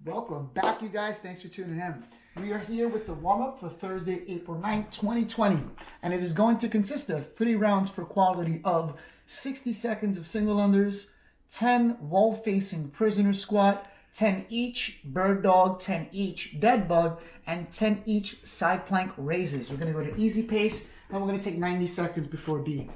Welcome back, you guys. Thanks for tuning in. We are here with the warm-up for Thursday, April 9th, 2020. And it is going to consist of 3 rounds for quality of 60 seconds of single unders, 10 wall-facing prisoner squat, 10 each bird dog, 10 each dead bug, and 10 each side plank raises. We're going to go to easy pace, and we're going to take 90 seconds before B.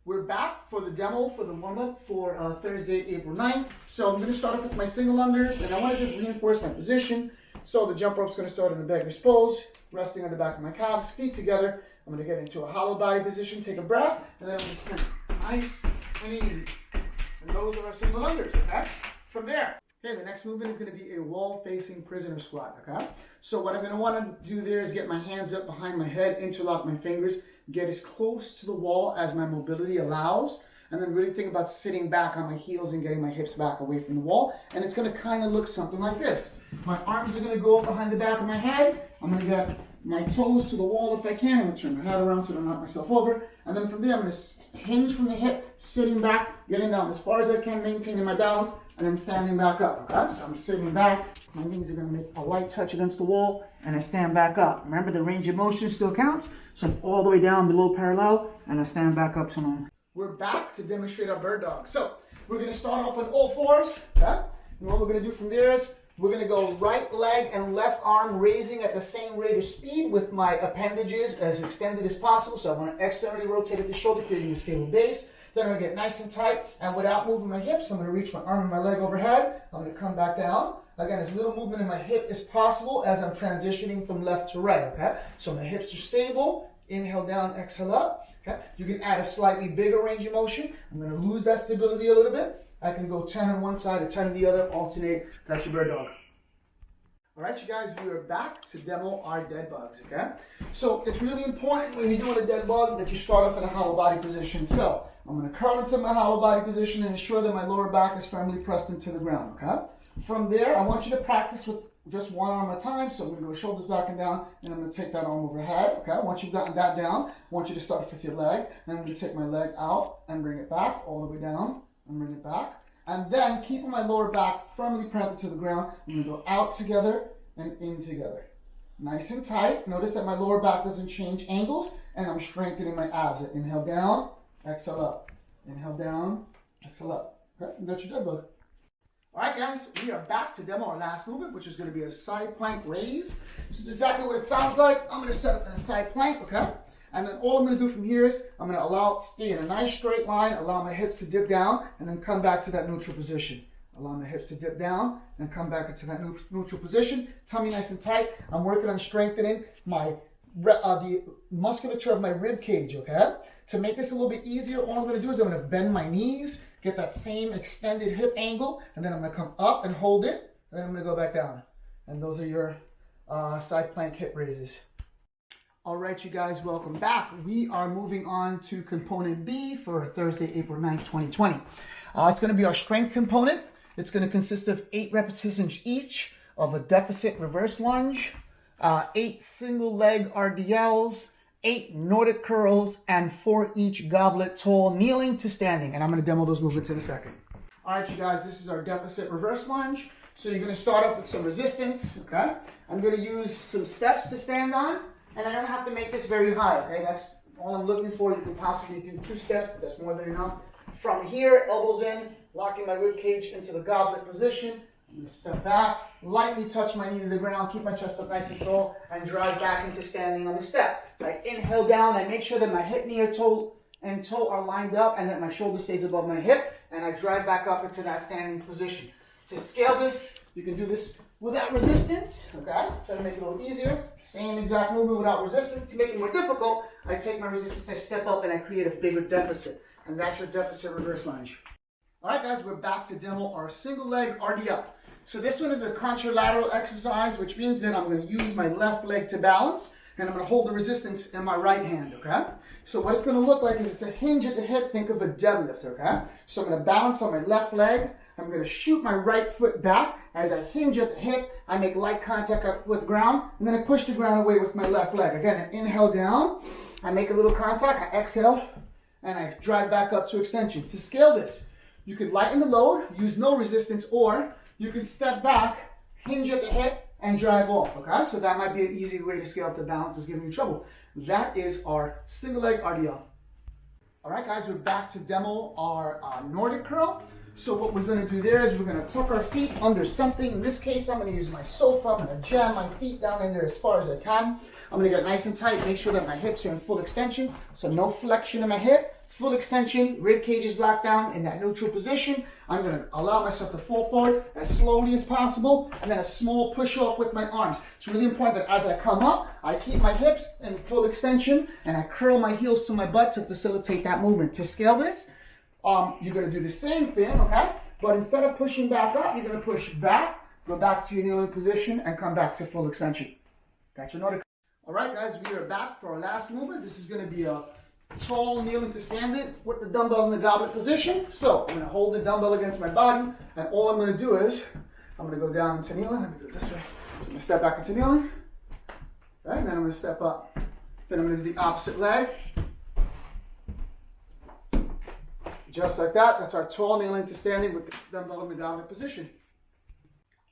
We're back for the demo for the warm-up for Thursday, April 9th. So I'm going to start off with my single unders, and I want to just reinforce my position. So the jump rope's going to start in the beggar's pose, resting on the back of my calves, feet together. I'm going to get into a hollow body position, take a breath, and then I'm going to spin nice and easy. And those are our single unders, okay? From there, okay, the next movement is going to be a wall-facing prisoner squat, okay? So what I'm going to want to do there is get my hands up behind my head, interlock my fingers, get as close to the wall as my mobility allows, and then really think about sitting back on my heels and getting my hips back away from the wall. And it's going to kind of look something like this. My arms are going to go up behind the back of my head. I'm going to get my toes to the wall if I can. I'm going to turn my head around so I don't knock myself over. And then from there, I'm going to hinge from the hip, sitting back, getting down as far as I can, maintaining my balance, and then standing back up, okay? So I'm sitting back. My knees are going to make a light touch against the wall, and I stand back up. Remember, the range of motion still counts. So I'm all the way down below parallel, and I stand back up to normal. We're back to demonstrate our bird dog. So we're going to start off on all fours, okay? And what we're going to do from there is we're going to go right leg and left arm raising at the same rate of speed with my appendages as extended as possible. So I want to externally rotate at the shoulder, creating a stable base. Then I'm going to get nice and tight, and without moving my hips, I'm going to reach my arm and my leg overhead. I'm going to come back down. Again, as little movement in my hip as possible as I'm transitioning from left to right, okay? So my hips are stable. Inhale down, exhale up. Okay? You can add a slightly bigger range of motion. I'm going to lose that stability a little bit. I can go 10 on one side or 10 on the other, alternate. That's your bird dog. All right, you guys, we are back to demo our dead bugs, okay? So it's really important when you're doing a dead bug that you start off in a hollow body position. So I'm going to curl into my hollow body position and ensure that my lower back is firmly pressed into the ground, okay? From there, I want you to practice with just one arm at a time. So I'm going to go shoulders back and down, and I'm going to take that arm overhead, okay? Once you've gotten that down, I want you to start with your leg. And I'm going to take my leg out and bring it back all the way down and bring it back. And then, keeping my lower back firmly planted to the ground, I'm going to go out together and in together. Nice and tight. Notice that my lower back doesn't change angles, and I'm strengthening my abs. Inhale down, exhale up. Inhale down, exhale up. Okay, and that's your dead bug. All right, guys, we are back to demo our last movement, which is going to be a side plank raise. This is exactly what it sounds like. I'm going to set up in a side plank, okay? And then all I'm going to do from here is I'm going to stay in a nice straight line, allow my hips to dip down, and then come back to that neutral position. Allow my hips to dip down and come back into that neutral position. Tummy nice and tight. I'm working on strengthening my the musculature of my rib cage, okay? To make this a little bit easier, all I'm going to do is I'm going to bend my knees, get that same extended hip angle, and then I'm going to come up and hold it, and then I'm going to go back down. And those are your side plank hip raises. All right, you guys, welcome back. We are moving on to component B for Thursday, April 9th, 2020. It's going to be our strength component. It's going to consist of 8 repetitions each of a deficit reverse lunge, 8 single leg RDLs, 8 Nordic curls, and 4 each goblet tall, kneeling to standing. And I'm going to demo those movements in a second. All right, you guys, this is our deficit reverse lunge. So you're going to start off with some resistance, okay? I'm going to use some steps to stand on, and I don't have to make this very high, okay? That's all I'm looking for. You can possibly do 2 steps, but that's more than enough. From here, elbows in, locking my rib cage into the goblet position. I'm going to step back, lightly touch my knee to the ground, keep my chest up nice and tall, and drive back into standing on the step. I inhale down, I make sure that my hip, knee, or toe are lined up and that my shoulder stays above my hip, and I drive back up into that standing position. To scale this, you can do this without resistance, okay? Try to make it a little easier. Same exact movement without resistance. To make it more difficult, I take my resistance, I step up, and I create a bigger deficit. And that's your deficit reverse lunge. All right, guys, we're back to demo our single leg RDL. So this one is a contralateral exercise, which means that I'm going to use my left leg to balance, and I'm going to hold the resistance in my right hand, okay? So what it's going to look like is it's a hinge at the hip. Think of a deadlift, okay? So I'm going to balance on my left leg. I'm going to shoot my right foot back. As I hinge at the hip, I make light contact up with the ground, and then I push the ground away with my left leg. Again, I inhale down. I make a little contact. I exhale, and I drive back up to extension. To scale this, you could lighten the load, use no resistance, or you can step back hinge at the hip, and drive off, okay? So that might be an easy way to scale if the balance is giving you trouble. That is our single leg RDL. All right, guys, we're back to demo our Nordic curl. So what we're gonna do there is we're gonna tuck our feet under something. In this case, I'm gonna use my sofa. I'm gonna jam my feet down in there as far as I can. I'm gonna get nice and tight, make sure that my hips are in full extension. So no flexion in my hip, full extension, rib cage is locked down in that neutral position. I'm gonna allow myself to fall forward as slowly as possible, and then a small push off with my arms. It's really important that as I come up, I keep my hips in full extension, and I curl my heels to my butt to facilitate that movement. To scale this, you're gonna do the same thing, okay? But instead of pushing back up, you're gonna push back, go back to your kneeling position, and come back to full extension. Got your Nordic. All right, guys, we are back for our last movement. This is gonna be a tall kneeling to standing with the dumbbell in the goblet position. So I'm gonna hold the dumbbell against my body, and all I'm gonna do is, I'm gonna go down into kneeling. Let me do it this way. So I'm gonna step back into kneeling, right? And then I'm gonna step up. Then I'm gonna do the opposite leg. Just like that. That's our tall kneeling to standing with the dumbbell in the goblet position.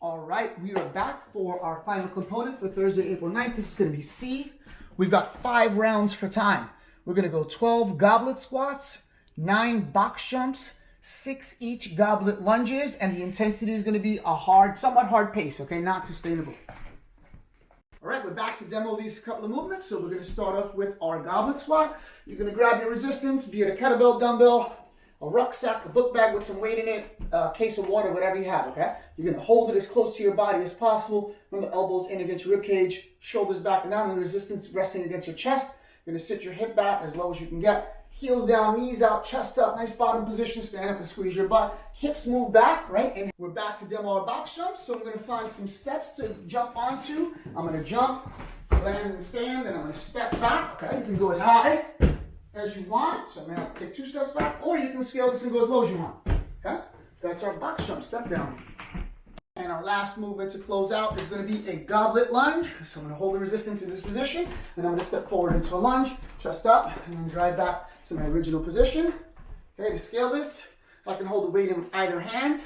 All right, we are back for our final component for Thursday, April 9th. This is gonna be C. We've got 5 rounds for time. We're gonna go 12 goblet squats, 9 box jumps, 6 each goblet lunges, and the intensity is gonna be a somewhat hard pace, okay? Not sustainable. All right, we're back to demo these couple of movements. So we're gonna start off with our goblet squat. You're gonna grab your resistance, be it a kettlebell, dumbbell, a rucksack, a book bag with some weight in it, a case of water, whatever you have, okay? You're gonna hold it as close to your body as possible. Remember, elbows in against your rib cage, shoulders back and down, and the resistance resting against your chest. You're gonna sit your hip back as low as you can get. Heels down, knees out, chest up, nice bottom position. Stand up and squeeze your butt. Hips move back, right? And we're back to demo our box jumps. So I'm gonna find some steps to jump onto. I'm gonna jump, land and stand, and I'm gonna step back, okay? You can go as high as you want. So I'm gonna have to take 2 steps back, or you can scale this and go as low as you want, okay? That's our box jump, step down. And our last movement to close out is going to be a goblet lunge. So I'm going to hold the resistance in this position, and I'm going to step forward into a lunge, chest up, and then drive back to my original position. Okay, to scale this, I can hold the weight in either hand,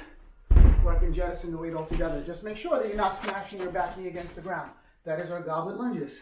or I can jettison the weight altogether. Just make sure that you're not smashing your back knee against the ground. That is our goblet lunges.